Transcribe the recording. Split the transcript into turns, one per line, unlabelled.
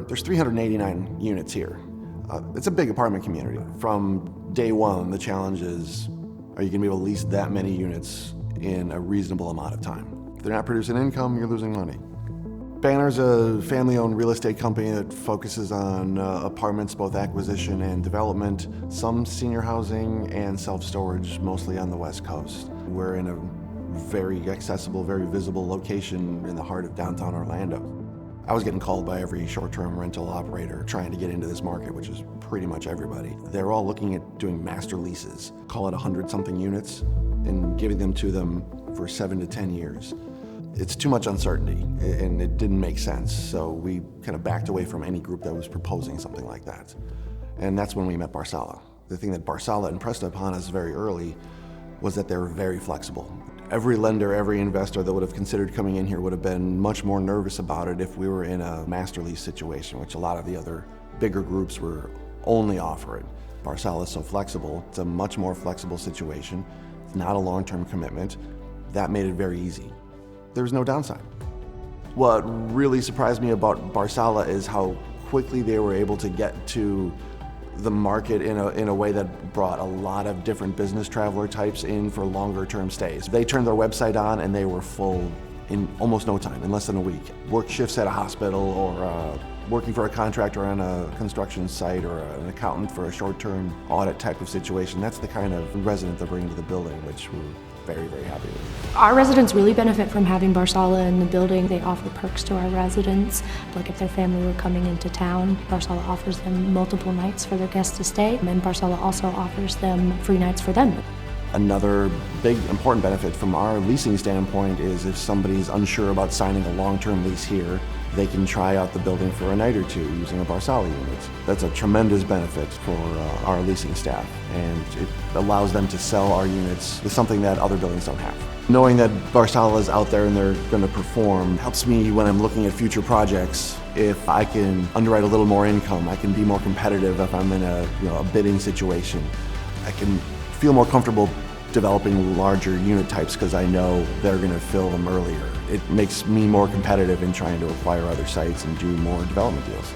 There's 389 units here. It's a big apartment community. From day one, the challenge is, are you gonna be able to lease that many units in a reasonable amount of time? If they're not producing income, you're losing money. Banner's a family-owned real estate company that focuses on apartments, both acquisition and development, some senior housing and self-storage, mostly on the West Coast. We're in a very accessible, very visible location in the heart of downtown Orlando. I was getting called by every short-term rental operator trying to get into this market, which is pretty much everybody. They're all looking at doing master leases, call it 100-something units, and giving them to them for 7 to 10 years. It's too much uncertainty, and it didn't make sense, so we kind of backed away from any group that was proposing something like that. And that's when we met Barsala. The thing that Barsala impressed upon us very early was that they were very flexible. Every lender, every investor that would have considered coming in here would have been much more nervous about it if we were in a master lease situation, which a lot of the other bigger groups were only offering. Barsala is so flexible. It's a much more flexible situation. It's not a long-term commitment. That made it very easy. There's no downside. What really surprised me about Barsala is how quickly they were able to get to the market in a way that brought a lot of different business traveler types in for longer term stays. They turned their website on and they were full in almost no time, in less than a week. Work shifts at a hospital or working for a contractor on a construction site or an accountant for a short-term audit type of situation. That's the kind of resident they're bringing to the building, which we're very, very happy with.
Our residents really benefit from having Barsala in the building. They offer perks to our residents. Like if their family were coming into town, Barsala offers them multiple nights for their guests to stay, and Barsala also offers them free nights for them.
Another big important benefit from our leasing standpoint is if somebody's unsure about signing a long-term lease here, they can try out the building for a night or two using a Barsala unit. That's a tremendous benefit for our leasing staff, and it allows them to sell our units with something that other buildings don't have. Knowing that Barsala is out there and they're going to perform helps me when I'm looking at future projects. If I can underwrite a little more income, I can be more competitive if I'm in a bidding situation. I can feel more comfortable developing larger unit types because I know they're going to fill them earlier. It makes me more competitive in trying to acquire other sites and do more development deals.